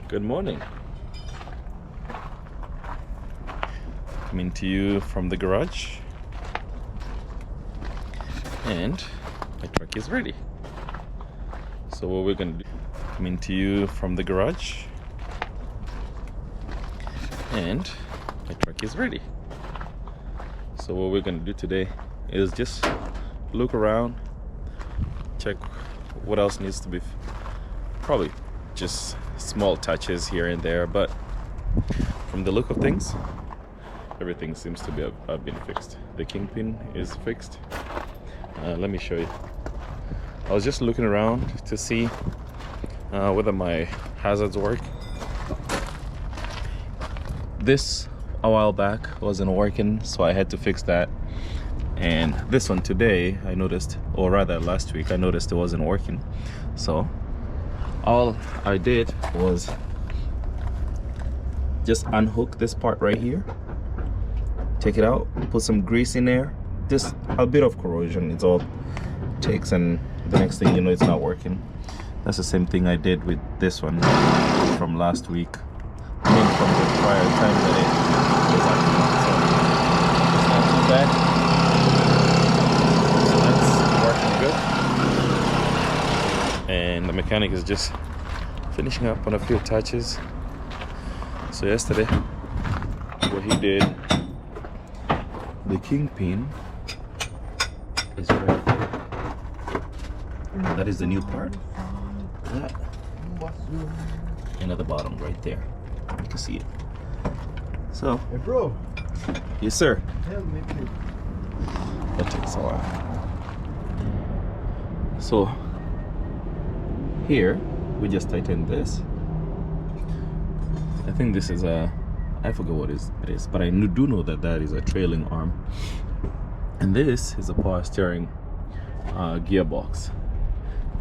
Good morning. Coming to you from the garage, and my truck is ready. So what we're gonna do, coming to you from the garage, and my truck is ready. So what we're gonna do today is just look around, check what else needs to be, probably just small touches here and there, but from the look of things, everything seems to have been fixed. The kingpin is fixed. Let me show you. I was just looking around to see whether my hazards work. This a while back wasn't working, so I had to fix that. And this one today I noticed, or rather last week I noticed it wasn't working. So all I did was just unhook this part right here, take it out, put some grease in there, just a bit of corrosion, it's all it takes, and the next thing you know it's not working. That's the same thing I did with this one from last week. I mean, from the prior time that it was acting, so it's not too bad. So that's working good, and the mechanic is just finishing up on a few touches. So yesterday what he did, the kingpin is right there. That is the new part. That. And at the bottom right there, you can see it. So, Hey bro, yes sir. help me please. That takes a while. So here we just tighten this. I think this is a, I forget what it is, but I do know that that is a trailing arm, and this is a power steering gearbox,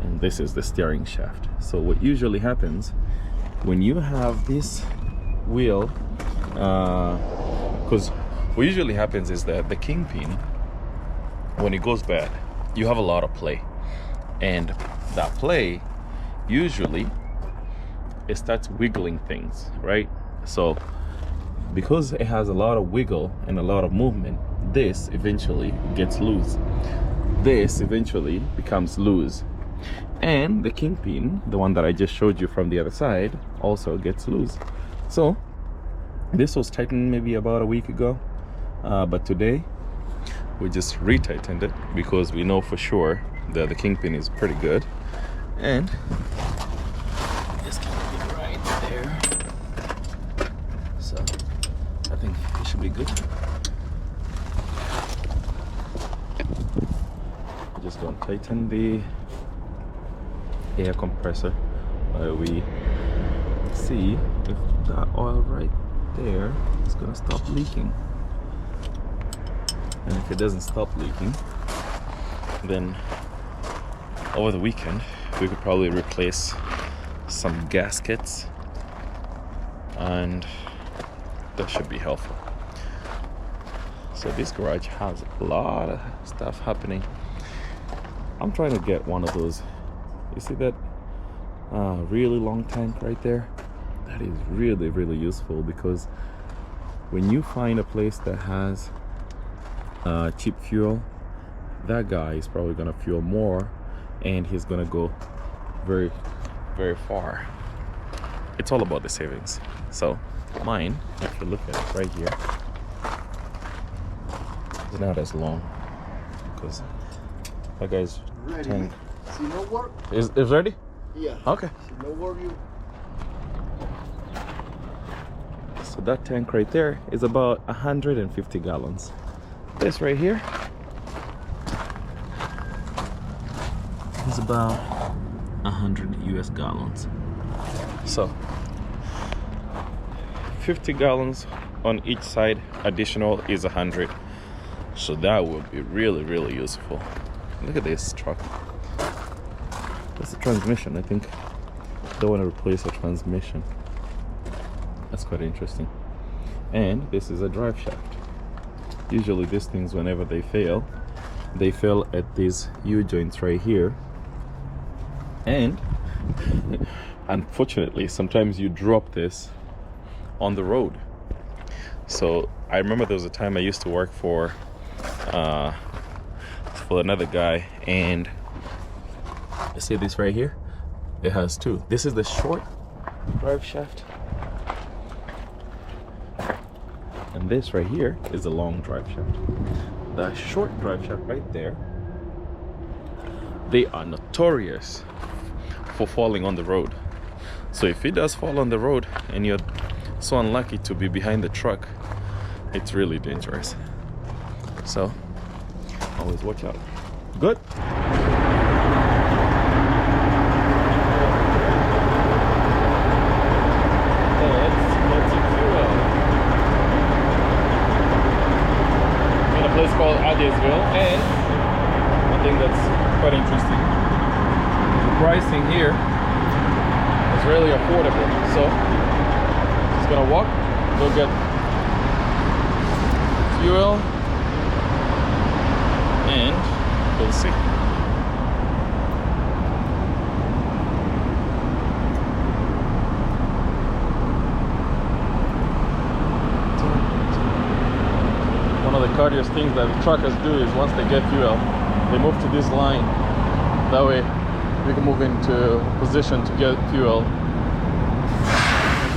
and this is the steering shaft. So what usually happens when you have this wheel, because what usually happens is that the kingpin, when it goes bad, you have a lot of play, and that play usually it starts wiggling things, right? So because it has a lot of wiggle and a lot of movement, this eventually gets loose. This eventually becomes loose, and the kingpin, the one that I just showed you from the other side, also gets loose. So this was tightened maybe about a week ago, but today we just retightened it because we know for sure that the kingpin is pretty good, and this can be right there. So I think it should be good. We're just going to tighten the air compressor while we see if that oil right there is going to stop leaking. And if it doesn't stop leaking, then over the weekend we could probably replace some gaskets, and that should be helpful. So this garage has a lot of stuff happening. I'm trying to get one of those, you see that really long tank right there? That is really, really useful, because when you find a place that has cheap fuel, that guy is probably gonna fuel more, and he's gonna go very, very far. It's all about the savings. So mine, if you look at it right here, it's not as long, because that guy's Ready? tank See no work? is ready. Yeah. Okay. See no work you. So that tank right there is about 150 gallons. This right here is about 100 US gallons. So 50 gallons on each side additional is 100. So that would be really, really useful. Look at this truck. That's the transmission. I think they want to replace a transmission. That's quite interesting. And this is a drive shaft. Usually these things, whenever they fail at these U-joints right here. And unfortunately, sometimes you drop this on the road. So I remember there was a time I used to work for another guy, and you see this right here? It has two. This is the short drive shaft, and this right here is the long drive shaft. The short drive shaft right there, they are notorious for falling on the road. So if it does fall on the road and you're so unlucky to be behind the truck, it's really dangerous. So always watch out. Good. In a place called Adairsville, and I think that's quite interesting. The pricing here is really affordable. So just gonna walk, go get fuel, and we'll see. One of the courteous things that the truckers do is once they get fuel, they move to this line. That way we can move into a position to get fuel.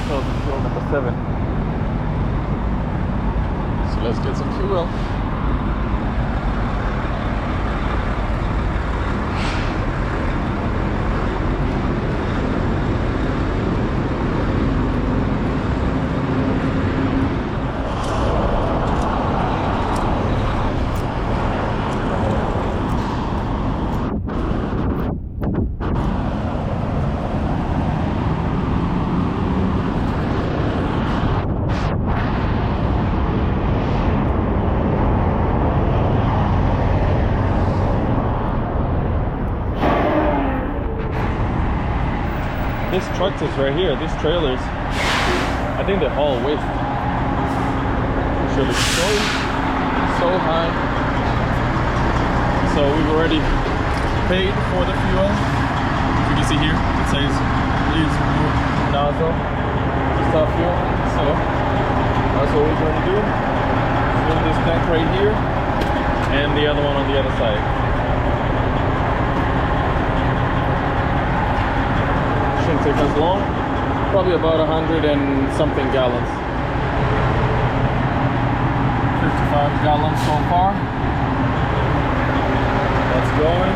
So fuel number 7. So let's get some fuel. This truck is right here, these trailers, I think they haul waste. Usually so high. So we've already paid for the fuel. You can see here, it says please remove nozzle to stop fuel. So that's what we're going to do. Fill this tank right here and the other one on the other side. Shouldn't take us long, probably about 100 and something gallons. 55 gallons so far. That's going.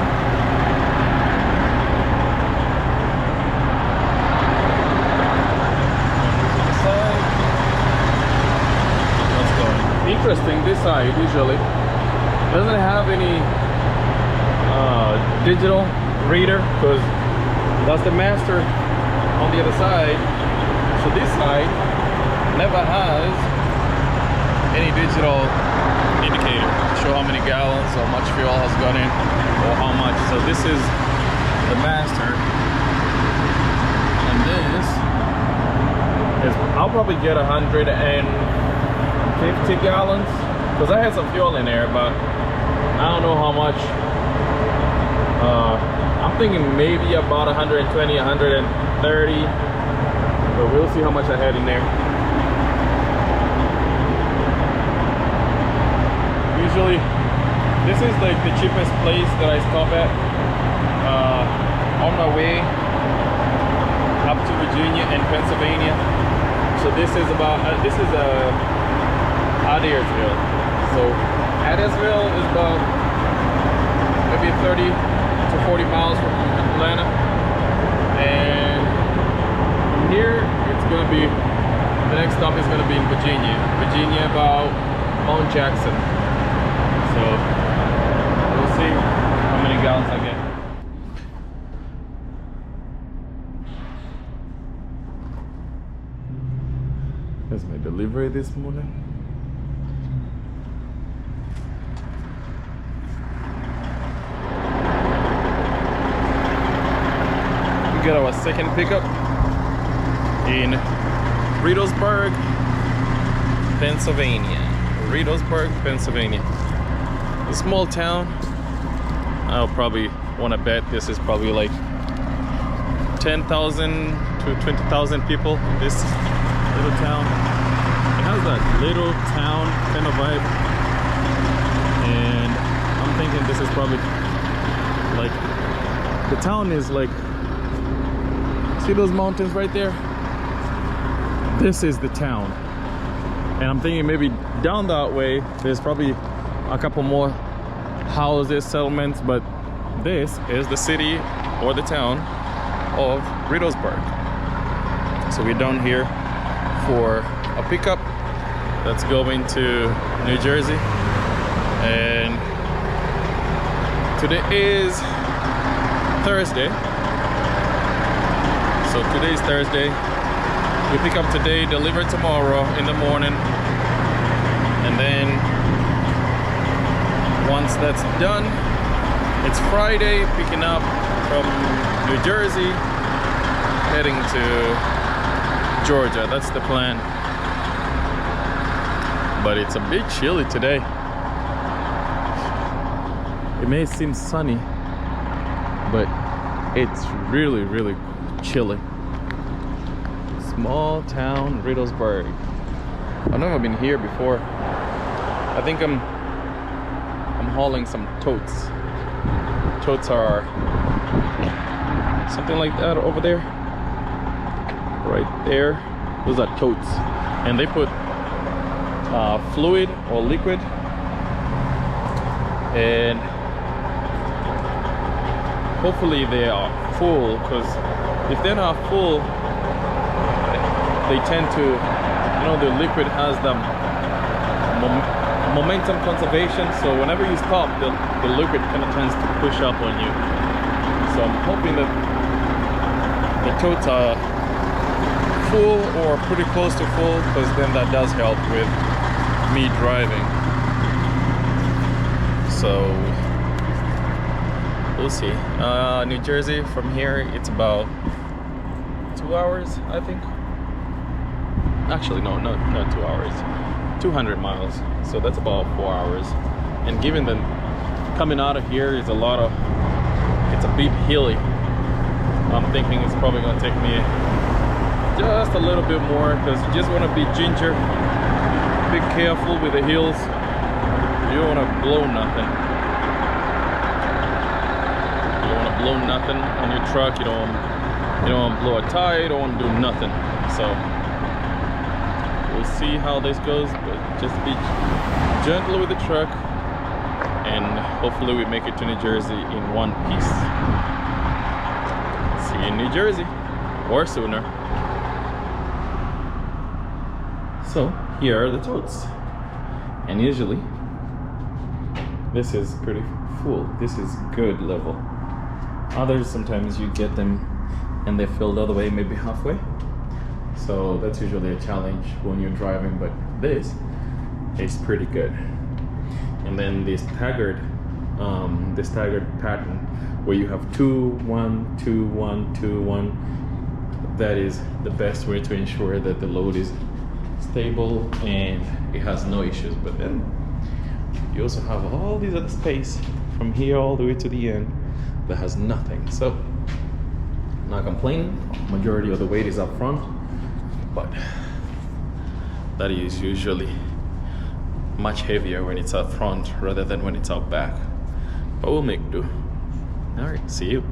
That's going. Interesting, this side usually doesn't have any digital reader, because that's the master on the other side. So this side never has any digital indicator to show how many gallons, how much fuel has gone in, or how much. So this is the master, and this is, I'll probably get 150 gallons, because I had some fuel in there, but I don't know how much. I'm thinking maybe about 120, 130, but we'll see how much I had in there. Usually, this is like the cheapest place that I stop at on my way up to Virginia and Pennsylvania. So this is about, Adairsville. So Adairsville is about maybe 30 to 40 miles from Atlanta, and from here it's going to be, the next stop is going to be in Virginia, about Mount Jackson. So we'll see how many gallons I get. Here's my delivery this morning. We got our second pickup in Reedsburg, Pennsylvania. Reedsburg, Pennsylvania. A small town. I'll probably want to bet this is probably like 10,000 to 20,000 people in this little town. It has that little town kind of vibe, and I'm thinking this is probably like, the town is like, see those mountains right there? This is the town. And I'm thinking maybe down that way there's probably a couple more houses, settlements, but this is the city or the town of Riddlesburg. So we're down here for a pickup that's going to New Jersey, and today is Thursday. So today is Thursday. We pick up today, deliver tomorrow in the morning, and then once that's done, it's Friday, picking up from New Jersey, heading to Georgia. That's the plan. But it's a bit chilly today. It may seem sunny, but it's really, really chilly. Small town Riddlesburg. I've never been here before. I think I'm hauling some totes. Totes are something like that over there. Right there. Those are totes. And they put fluid or liquid. And hopefully they are full, because if they're not full, they tend to, you know, the liquid has the momentum conservation, so whenever you stop, the liquid kind of tends to push up on you. So I'm hoping that the totes are full or pretty close to full, because then that does help with me driving. So we'll see. New Jersey from here, it's about 2 hours, I think. Actually, no, not 2 hours. 200 miles. So that's about 4 hours. And given that coming out of here is a lot of, it's a bit hilly, I'm thinking it's probably gonna take me just a little bit more, because you just want to be ginger, be careful with the hills. You don't want to blow nothing. You don't want to blow nothing on your truck. You don't want to blow a tire. You don't want to do nothing. So we'll see how this goes, but just be gentle with the truck, and hopefully we make it to New Jersey in one piece. See you in New Jersey, or sooner. So here are the totes, and usually this is pretty full. This is good level. Others, sometimes you get them and they're filled all the way, maybe halfway. So that's usually a challenge when you're driving, but this is pretty good. And then this staggered pattern where you have 2 1 2 1 2 1, that is the best way to ensure that the load is stable and it has no issues. But then you also have all these other space from here all the way to the end that has nothing. So not complaining, majority of the weight is up front, but that is usually much heavier when it's up front rather than when it's out back. But we'll make do. All right, see you.